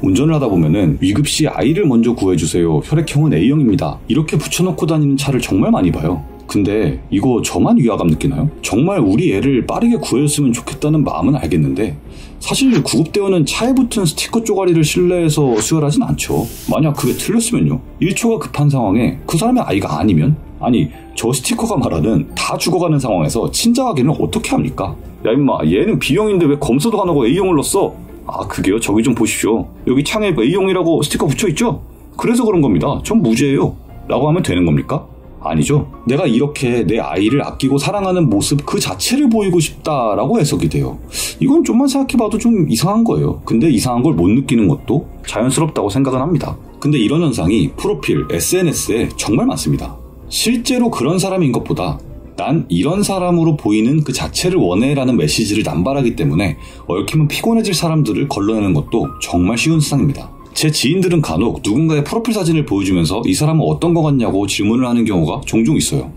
운전을 하다 보면은 위급시 아이를 먼저 구해주세요. 혈액형은 A형입니다. 이렇게 붙여놓고 다니는 차를 정말 많이 봐요. 근데 이거 저만 위화감 느끼나요? 정말 우리 애를 빠르게 구해줬으면 좋겠다는 마음은 알겠는데 사실 구급대원은 차에 붙은 스티커 쪼가리를 실내에서 수혈하진 않죠. 만약 그게 틀렸으면요. 1초가 급한 상황에 그 사람의 아이가 아니면? 아니 저 스티커가 말하는 다 죽어가는 상황에서 친자 확인을 어떻게 합니까? 야 임마 얘는 B형인데 왜 검사도 안 하고 A형을 넣었어? 아 그게요? 저기 좀 보십시오. 여기 창에 A형이라고 스티커 붙여있죠? 그래서 그런 겁니다. 전 무죄예요. 라고 하면 되는 겁니까? 아니죠. 내가 이렇게 내 아이를 아끼고 사랑하는 모습 그 자체를 보이고 싶다라고 해석이 돼요. 이건 좀만 생각해봐도 좀 이상한 거예요. 근데 이상한 걸 못 느끼는 것도 자연스럽다고 생각은 합니다. 근데 이런 현상이 프로필, SNS에 정말 많습니다. 실제로 그런 사람인 것보다 난 이런 사람으로 보이는 그 자체를 원해라는 메시지를 남발하기 때문에 얽히면 피곤해질 사람들을 걸러내는 것도 정말 쉬운 세상입니다. 제 지인들은 간혹 누군가의 프로필 사진을 보여주면서 이 사람은 어떤 것 같냐고 질문을 하는 경우가 종종 있어요.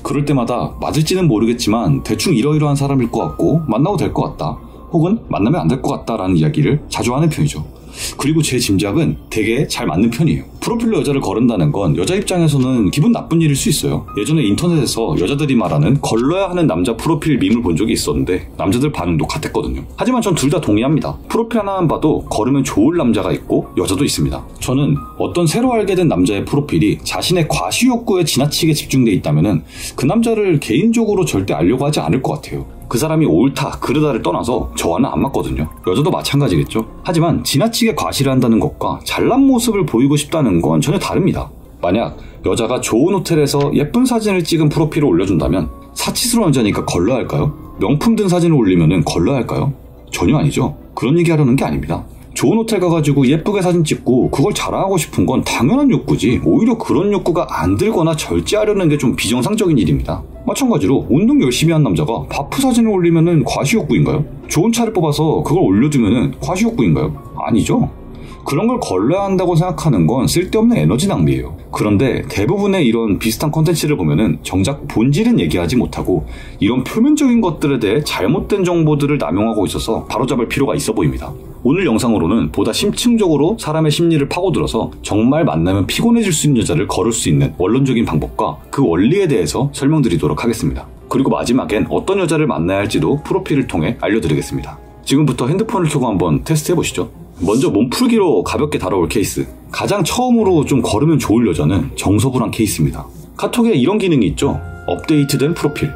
그럴 때마다 맞을지는 모르겠지만 대충 이러이러한 사람일 것 같고 만나도 될 것 같다 혹은 만나면 안 될 것 같다라는 이야기를 자주 하는 편이죠. 그리고 제 짐작은 되게 잘 맞는 편이에요. 프로필로 여자를 거른다는 건 여자 입장에서는 기분 나쁜 일일 수 있어요. 예전에 인터넷에서 여자들이 말하는 걸러야 하는 남자 프로필 밈을 본 적이 있었는데 남자들 반응도 같았거든요. 하지만 전 둘 다 동의합니다. 프로필 하나만 봐도 거르면 좋을 남자가 있고 여자도 있습니다. 저는 어떤 새로 알게 된 남자의 프로필이 자신의 과시 욕구에 지나치게 집중돼 있다면은 그 남자를 개인적으로 절대 알려고 하지 않을 것 같아요. 그 사람이 옳다, 그르다를 떠나서 저와는 안 맞거든요. 여자도 마찬가지겠죠. 하지만 지나치게 과시를 한다는 것과 잘난 모습을 보이고 싶다는 건 전혀 다릅니다. 만약 여자가 좋은 호텔에서 예쁜 사진을 찍은 프로필을 올려준다면 사치스러운 여자니까 걸러야 할까요? 명품 든 사진을 올리면 걸러야 할까요? 전혀 아니죠. 그런 얘기 하려는 게 아닙니다. 좋은 호텔 가가지고 예쁘게 사진 찍고 그걸 자랑하고 싶은 건 당연한 욕구지 오히려 그런 욕구가 안 들거나 절제하려는 게 좀 비정상적인 일입니다. 마찬가지로 운동 열심히 한 남자가 바프 사진을 올리면은 과시욕구인가요? 좋은 차를 뽑아서 그걸 올려두면은 과시욕구인가요? 아니죠. 그런 걸 걸러야 한다고 생각하는 건 쓸데없는 에너지 낭비예요. 그런데 대부분의 이런 비슷한 컨텐츠를 보면은 정작 본질은 얘기하지 못하고 이런 표면적인 것들에 대해 잘못된 정보들을 남용하고 있어서 바로잡을 필요가 있어 보입니다. 오늘 영상으로는 보다 심층적으로 사람의 심리를 파고들어서 정말 만나면 피곤해질 수 있는 여자를 거를 수 있는 원론적인 방법과 그 원리에 대해서 설명드리도록 하겠습니다. 그리고 마지막엔 어떤 여자를 만나야 할지도 프로필을 통해 알려드리겠습니다. 지금부터 핸드폰을 켜고 한번 테스트해보시죠. 먼저 몸풀기로 가볍게 다뤄올 케이스. 가장 처음으로 좀 걸으면 좋을 여자는 정서불안 케이스입니다. 카톡에 이런 기능이 있죠. 업데이트된 프로필.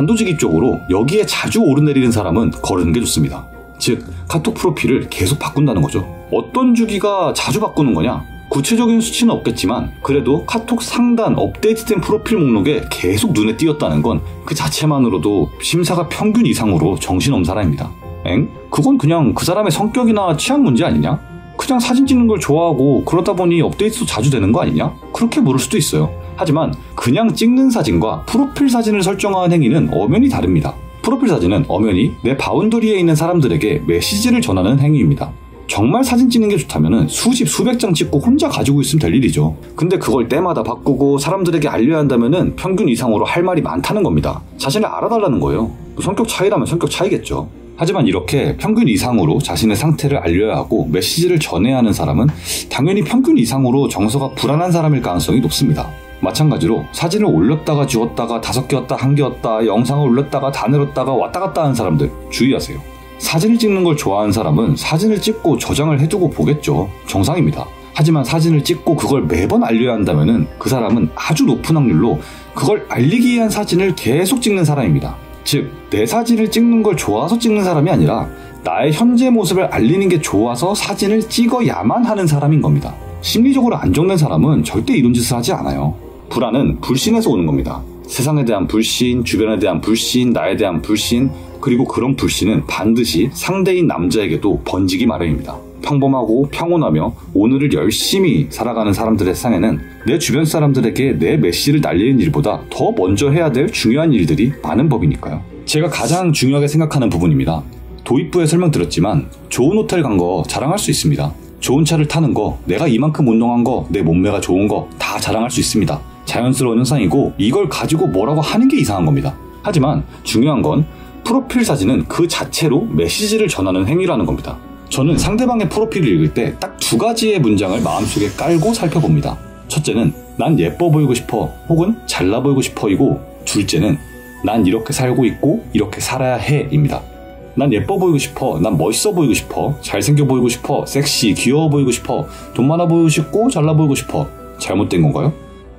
단도직입적으로 여기에 자주 오르내리는 사람은 거르는 게 좋습니다. 즉 카톡 프로필을 계속 바꾼다는 거죠. 어떤 주기가 자주 바꾸는 거냐? 구체적인 수치는 없겠지만 그래도 카톡 상단 업데이트된 프로필 목록에 계속 눈에 띄었다는 건 그 자체만으로도 심사가 평균 이상으로 정신없는 사람입니다. 엥? 그건 그냥 그 사람의 성격이나 취향 문제 아니냐? 그냥 사진 찍는 걸 좋아하고 그러다 보니 업데이트도 자주 되는 거 아니냐? 그렇게 물을 수도 있어요. 하지만 그냥 찍는 사진과 프로필 사진을 설정하는 행위는 엄연히 다릅니다. 프로필 사진은 엄연히 내 바운더리에 있는 사람들에게 메시지를 전하는 행위입니다. 정말 사진 찍는 게 좋다면 수십 수백 장 찍고 혼자 가지고 있으면 될 일이죠. 근데 그걸 때마다 바꾸고 사람들에게 알려야 한다면 평균 이상으로 할 말이 많다는 겁니다. 자신을 알아달라는 거예요. 성격 차이라면 성격 차이겠죠. 하지만 이렇게 평균 이상으로 자신의 상태를 알려야 하고 메시지를 전해야 하는 사람은 당연히 평균 이상으로 정서가 불안한 사람일 가능성이 높습니다. 마찬가지로 사진을 올렸다가 지웠다가 5개였다 1개였다 영상을 올렸다가 다 내렸다가 왔다 갔다 하는 사람들 주의하세요. 사진을 찍는 걸 좋아하는 사람은 사진을 찍고 저장을 해두고 보겠죠. 정상입니다. 하지만 사진을 찍고 그걸 매번 알려야 한다면 그 사람은 아주 높은 확률로 그걸 알리기 위한 사진을 계속 찍는 사람입니다. 즉, 내 사진을 찍는 걸 좋아서 찍는 사람이 아니라 나의 현재 모습을 알리는 게 좋아서 사진을 찍어야만 하는 사람인 겁니다. 심리적으로 안정된 사람은 절대 이런 짓을 하지 않아요. 불안은 불신에서 오는 겁니다. 세상에 대한 불신, 주변에 대한 불신, 나에 대한 불신, 그리고 그런 불신은 반드시 상대인 남자에게도 번지기 마련입니다. 평범하고 평온하며 오늘을 열심히 살아가는 사람들의 세상에는 내 주변 사람들에게 내 메시지를 날리는 일보다 더 먼저 해야 될 중요한 일들이 많은 법이니까요. 제가 가장 중요하게 생각하는 부분입니다. 도입부에 설명드렸지만 좋은 호텔 간 거 자랑할 수 있습니다. 좋은 차를 타는 거, 내가 이만큼 운동한 거, 내 몸매가 좋은 거 다 자랑할 수 있습니다. 자연스러운 현상이고 이걸 가지고 뭐라고 하는 게 이상한 겁니다. 하지만 중요한 건 프로필 사진은 그 자체로 메시지를 전하는 행위라는 겁니다. 저는 상대방의 프로필을 읽을 때 딱 2가지의 문장을 마음속에 깔고 살펴봅니다. 첫째는 난 예뻐 보이고 싶어 혹은 잘나 보이고 싶어이고, 둘째는 난 이렇게 살고 있고 이렇게 살아야 해 입니다. 난 예뻐 보이고 싶어, 난 멋있어 보이고 싶어, 잘생겨 보이고 싶어, 섹시, 귀여워 보이고 싶어, 돈 많아 보이고 싶고 잘나 보이고 싶어. 잘못된 건가요?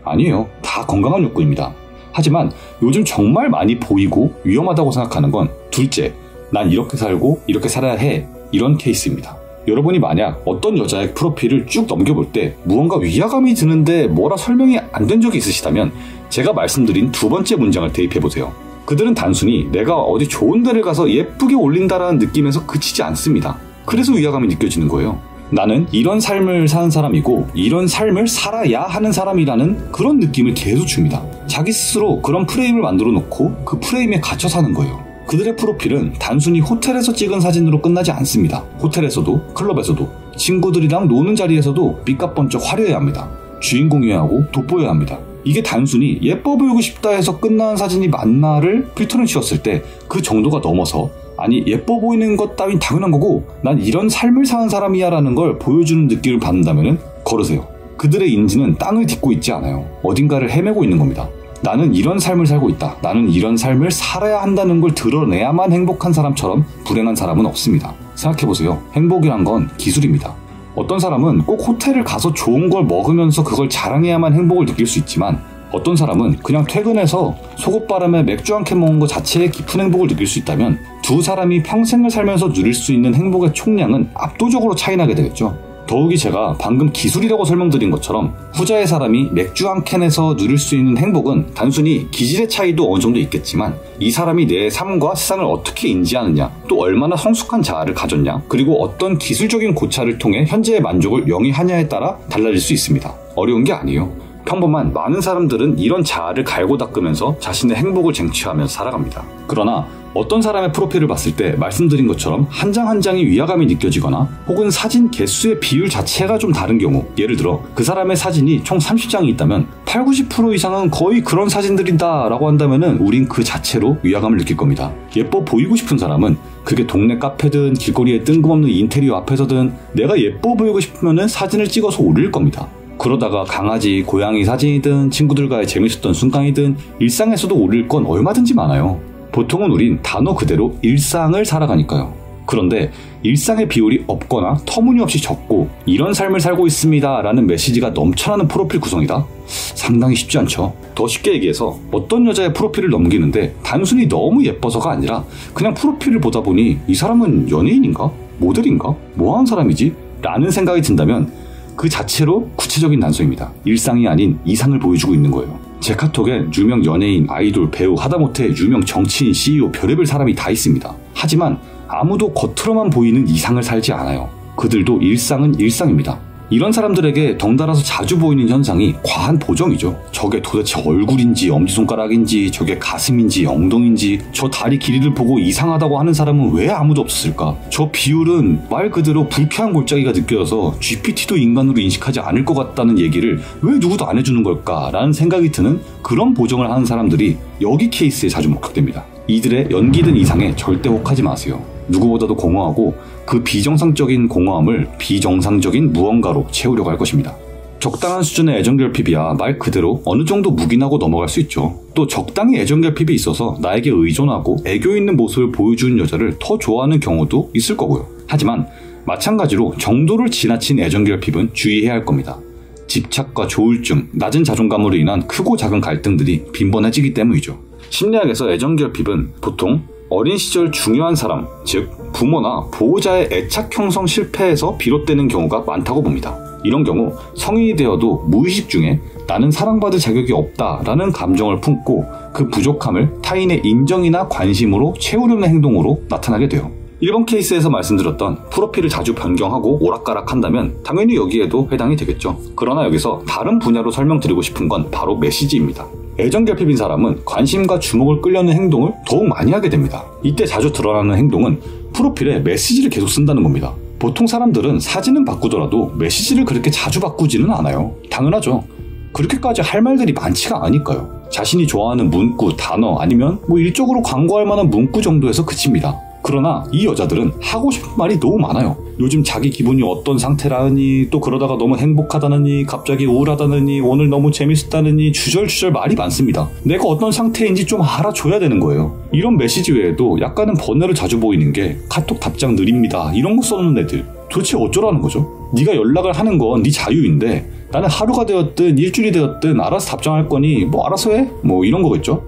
아니에요. 다 건강한 욕구입니다. 하지만 요즘 정말 많이 보이고 위험하다고 생각하는 건 둘째, 난 이렇게 살고 이렇게 살아야 해, 이런 케이스입니다. 여러분이 만약 어떤 여자의 프로필을 쭉 넘겨볼 때 무언가 위화감이 드는데 뭐라 설명이 안 된 적이 있으시다면 제가 말씀드린 2번째 문장을 대입해보세요. 그들은 단순히 내가 어디 좋은 데를 가서 예쁘게 올린다라는 느낌에서 그치지 않습니다. 그래서 위화감이 느껴지는 거예요. 나는 이런 삶을 사는 사람이고 이런 삶을 살아야 하는 사람이라는 그런 느낌을 계속 줍니다. 자기 스스로 그런 프레임을 만들어 놓고 그 프레임에 갇혀 사는 거예요. 그들의 프로필은 단순히 호텔에서 찍은 사진으로 끝나지 않습니다. 호텔에서도, 클럽에서도, 친구들이랑 노는 자리에서도 삐까뻔쩍 화려해야 합니다. 주인공이어야 하고 돋보여야 합니다. 이게 단순히 예뻐 보이고 싶다 해서 끝나는 사진이 맞나를 필터를 씌웠을 때 그 정도가 넘어서, 아니 예뻐 보이는 것 따윈 당연한 거고 난 이런 삶을 사는 사람이야 라는 걸 보여주는 느낌을 받는다면 걸으세요. 그들의 인지는 땅을 딛고 있지 않아요. 어딘가를 헤매고 있는 겁니다. 나는 이런 삶을 살고 있다, 나는 이런 삶을 살아야 한다는 걸 드러내야만 행복한 사람처럼 불행한 사람은 없습니다. 생각해보세요. 행복이란 건 기술입니다. 어떤 사람은 꼭 호텔을 가서 좋은 걸 먹으면서 그걸 자랑해야만 행복을 느낄 수 있지만, 어떤 사람은 그냥 퇴근해서 속옷바람에 맥주 한 캔 먹은 것 자체에 깊은 행복을 느낄 수 있다면, 두 사람이 평생을 살면서 누릴 수 있는 행복의 총량은 압도적으로 차이나게 되겠죠. 더욱이 제가 방금 기술이라고 설명드린 것처럼 후자의 사람이 맥주 한 캔에서 누릴 수 있는 행복은 단순히 기질의 차이도 어느 정도 있겠지만, 이 사람이 내 삶과 세상을 어떻게 인지하느냐, 또 얼마나 성숙한 자아를 가졌냐, 그리고 어떤 기술적인 고찰을 통해 현재의 만족을 영위하냐에 따라 달라질 수 있습니다. 어려운 게 아니에요. 평범한 많은 사람들은 이런 자아를 갈고 닦으면서 자신의 행복을 쟁취하면서 살아갑니다. 그러나 어떤 사람의 프로필을 봤을 때 말씀드린 것처럼 한 장 한 장이 위화감이 느껴지거나 혹은 사진 개수의 비율 자체가 좀 다른 경우, 예를 들어 그 사람의 사진이 총 30장이 있다면 80-90% 이상은 거의 그런 사진들이다 라고 한다면 우린 그 자체로 위화감을 느낄 겁니다. 예뻐 보이고 싶은 사람은 그게 동네 카페든 길거리에 뜬금없는 인테리어 앞에서든 내가 예뻐 보이고 싶으면 사진을 찍어서 올릴 겁니다. 그러다가 강아지, 고양이 사진이든 친구들과의 재밌었던 순간이든 일상에서도 올릴 건 얼마든지 많아요. 보통은 우린 단어 그대로 일상을 살아가니까요. 그런데 일상의 비율이 없거나 터무니없이 적고 이런 삶을 살고 있습니다 라는 메시지가 넘쳐나는 프로필 구성이다? 상당히 쉽지 않죠. 더 쉽게 얘기해서 어떤 여자의 프로필을 넘기는데 단순히 너무 예뻐서가 아니라 그냥 프로필을 보다 보니 이 사람은 연예인인가? 모델인가? 뭐하는 사람이지? 라는 생각이 든다면 그 자체로 구체적인 단서입니다. 일상이 아닌 이상을 보여주고 있는 거예요. 제 카톡에 유명 연예인, 아이돌, 배우, 하다못해 유명 정치인, CEO, 별의별 사람이 다 있습니다. 하지만 아무도 겉으로만 보이는 이상을 살지 않아요. 그들도 일상은 일상입니다. 이런 사람들에게 덩달아서 자주 보이는 현상이 과한 보정이죠. 저게 도대체 얼굴인지 엄지손가락인지 저게 가슴인지 엉덩이인지, 저 다리 길이를 보고 이상하다고 하는 사람은 왜 아무도 없었을까? 저 비율은 말 그대로 불쾌한 골짜기가 느껴져서 GPT도 인간으로 인식하지 않을 것 같다는 얘기를 왜 누구도 안 해주는 걸까? 라는 생각이 드는 그런 보정을 하는 사람들이 여기 케이스에 자주 목격됩니다. 이들의 연기든 이상에 절대 혹하지 마세요. 누구보다도 공허하고 그 비정상적인 공허함을 비정상적인 무언가로 채우려고 할 것입니다. 적당한 수준의 애정결핍이야 말 그대로 어느 정도 묵인하고 넘어갈 수 있죠. 또 적당히 애정결핍이 있어서 나에게 의존하고 애교 있는 모습을 보여주는 여자를 더 좋아하는 경우도 있을 거고요. 하지만 마찬가지로 정도를 지나친 애정결핍은 주의해야 할 겁니다. 집착과 조울증, 낮은 자존감으로 인한 크고 작은 갈등들이 빈번해지기 때문이죠. 심리학에서 애정결핍은 보통 어린 시절 중요한 사람, 즉 부모나 보호자의 애착 형성 실패에서 비롯되는 경우가 많다고 봅니다. 이런 경우 성인이 되어도 무의식 중에 나는 사랑받을 자격이 없다라는 감정을 품고 그 부족함을 타인의 인정이나 관심으로 채우려는 행동으로 나타나게 돼요. 1번 케이스에서 말씀드렸던 프로필을 자주 변경하고 오락가락한다면 당연히 여기에도 해당이 되겠죠. 그러나 여기서 다른 분야로 설명드리고 싶은 건 바로 메시지입니다. 애정결핍인 사람은 관심과 주목을 끌려는 행동을 더욱 많이 하게 됩니다. 이때 자주 드러나는 행동은 프로필에 메시지를 계속 쓴다는 겁니다. 보통 사람들은 사진은 바꾸더라도 메시지를 그렇게 자주 바꾸지는 않아요. 당연하죠. 그렇게까지 할 말들이 많지가 않으니까요. 자신이 좋아하는 문구, 단어 아니면 일적으로 광고할 만한 문구 정도에서 그칩니다. 그러나 이 여자들은 하고 싶은 말이 너무 많아요. 요즘 자기 기분이 어떤 상태라느니, 또 그러다가 너무 행복하다느니, 갑자기 우울하다느니, 오늘 너무 재밌었다느니, 주절주절 말이 많습니다. 내가 어떤 상태인지 좀 알아줘야 되는 거예요. 이런 메시지 외에도 약간은 번외로 자주 보이는 게 카톡 답장 느립니다, 이런 거 써놓는 애들. 도대체 어쩌라는 거죠? 네가 연락을 하는 건 네 자유인데 나는 하루가 되었든 일주일이 되었든 알아서 답장할 거니 뭐 알아서 해? 뭐 이런 거겠죠?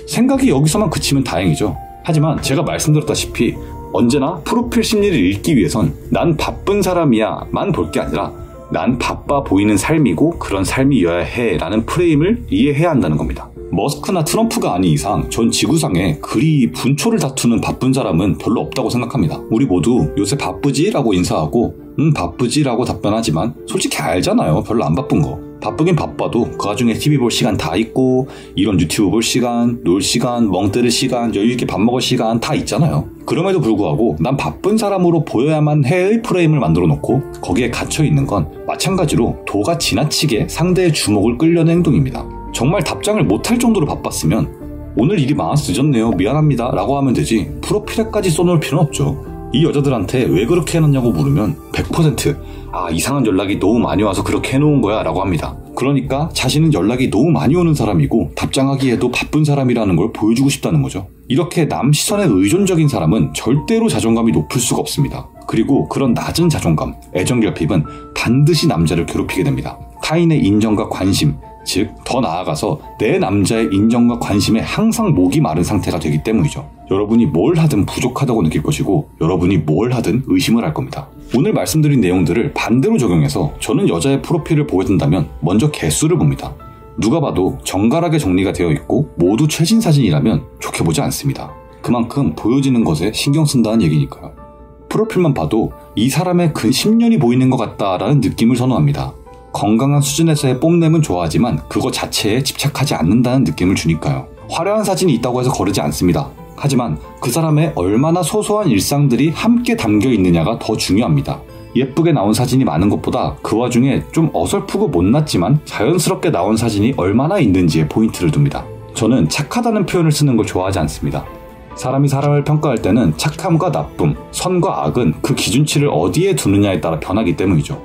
생각이 여기서만 그치면 다행이죠. 하지만 제가 말씀드렸다시피 언제나 프로필 심리를 읽기 위해선 난 바쁜 사람이야 만 볼 게 아니라 난 바빠 보이는 삶이고 그런 삶이어야 해 라는 프레임을 이해해야 한다는 겁니다. 머스크나 트럼프가 아닌 이상 전 지구상에 그리 분초를 다투는 바쁜 사람은 별로 없다고 생각합니다. 우리 모두 요새 바쁘지? 라고 인사하고 바쁘지? 라고 답변하지만 솔직히 알잖아요. 별로 안 바쁜 거. 바쁘긴 바빠도 그 와중에 TV 볼 시간 다 있고 이런 유튜브 볼 시간, 놀 시간, 멍 때릴 시간, 여유있게 밥 먹을 시간 다 있잖아요. 그럼에도 불구하고 난 바쁜 사람으로 보여야만 해의 프레임을 만들어 놓고 거기에 갇혀있는 건 마찬가지로 도가 지나치게 상대의 주목을 끌려는 행동입니다. 정말 답장을 못할 정도로 바빴으면 오늘 일이 많아서 늦었네요, 미안합니다 라고 하면 되지 프로필에까지 써놓을 필요는 없죠. 이 여자들한테 왜 그렇게 해놨냐고 물으면 100% 이상한 연락이 너무 많이 와서 그렇게 해놓은 거야 라고 합니다. 그러니까 자신은 연락이 너무 많이 오는 사람이고 답장하기에도 바쁜 사람이라는 걸 보여주고 싶다는 거죠. 이렇게 남 시선에 의존적인 사람은 절대로 자존감이 높을 수가 없습니다. 그리고 그런 낮은 자존감, 애정결핍은 반드시 남자를 괴롭히게 됩니다. 타인의 인정과 관심, 즉 더 나아가서 내 남자의 인정과 관심에 항상 목이 마른 상태가 되기 때문이죠. 여러분이 뭘 하든 부족하다고 느낄 것이고 여러분이 뭘 하든 의심을 할 겁니다. 오늘 말씀드린 내용들을 반대로 적용해서 저는 여자의 프로필을 보게 된다면 먼저 개수를 봅니다. 누가 봐도 정갈하게 정리가 되어 있고 모두 최신 사진이라면 좋게 보지 않습니다. 그만큼 보여지는 것에 신경 쓴다는 얘기니까요. 프로필만 봐도 이 사람의 근 10년이 보이는 것 같다라는 느낌을 선호합니다. 건강한 수준에서의 뽐냄은 좋아하지만 그거 자체에 집착하지 않는다는 느낌을 주니까요. 화려한 사진이 있다고 해서 거르지 않습니다. 하지만 그 사람의 얼마나 소소한 일상들이 함께 담겨 있느냐가 더 중요합니다. 예쁘게 나온 사진이 많은 것보다 그 와중에 좀 어설프고 못났지만 자연스럽게 나온 사진이 얼마나 있는지에 포인트를 둡니다. 저는 착하다는 표현을 쓰는 걸 좋아하지 않습니다. 사람이 사람을 평가할 때는 착함과 나쁨, 선과 악은 그 기준치를 어디에 두느냐에 따라 변하기 때문이죠.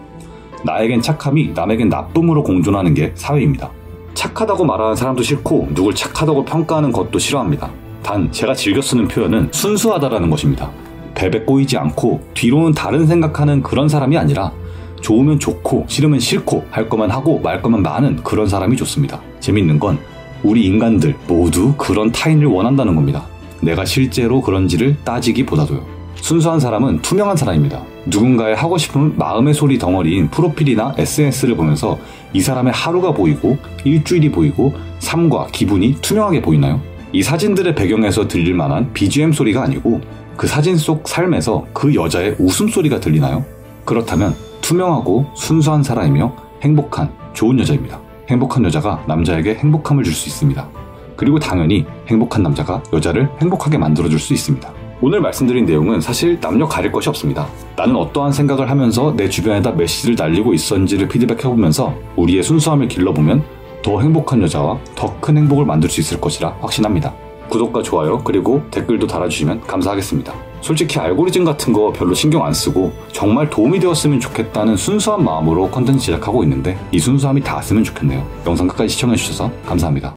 나에겐 착함이 남에겐 나쁨으로 공존하는 게 사회입니다. 착하다고 말하는 사람도 싫고 누굴 착하다고 평가하는 것도 싫어합니다. 단 제가 즐겨 쓰는 표현은 순수하다라는 것입니다. 베베 꼬이지 않고 뒤로는 다른 생각하는 그런 사람이 아니라 좋으면 좋고 싫으면 싫고 할 거면 하고 말 거면 마는 그런 사람이 좋습니다. 재밌는 건 우리 인간들 모두 그런 타인을 원한다는 겁니다. 내가 실제로 그런지를 따지기보다도요. 순수한 사람은 투명한 사람입니다. 누군가의 하고 싶은 마음의 소리 덩어리인 프로필이나 SNS를 보면서 이 사람의 하루가 보이고 일주일이 보이고 삶과 기분이 투명하게 보이나요? 이 사진들의 배경에서 들릴 만한 BGM 소리가 아니고 그 사진 속 삶에서 그 여자의 웃음소리가 들리나요? 그렇다면 투명하고 순수한 사람이며 행복한 좋은 여자입니다. 행복한 여자가 남자에게 행복함을 줄 수 있습니다. 그리고 당연히 행복한 남자가 여자를 행복하게 만들어줄 수 있습니다. 오늘 말씀드린 내용은 사실 남녀 가릴 것이 없습니다. 나는 어떠한 생각을 하면서 내 주변에다 메시지를 날리고 있었는지를 피드백해보면서 우리의 순수함을 길러보면 더 행복한 여자와 더 큰 행복을 만들 수 있을 것이라 확신합니다. 구독과 좋아요 그리고 댓글도 달아주시면 감사하겠습니다. 솔직히 알고리즘 같은 거 별로 신경 안 쓰고 정말 도움이 되었으면 좋겠다는 순수한 마음으로 컨텐츠 제작하고 있는데 이 순수함이 닿았으면 좋겠네요. 영상 끝까지 시청해주셔서 감사합니다.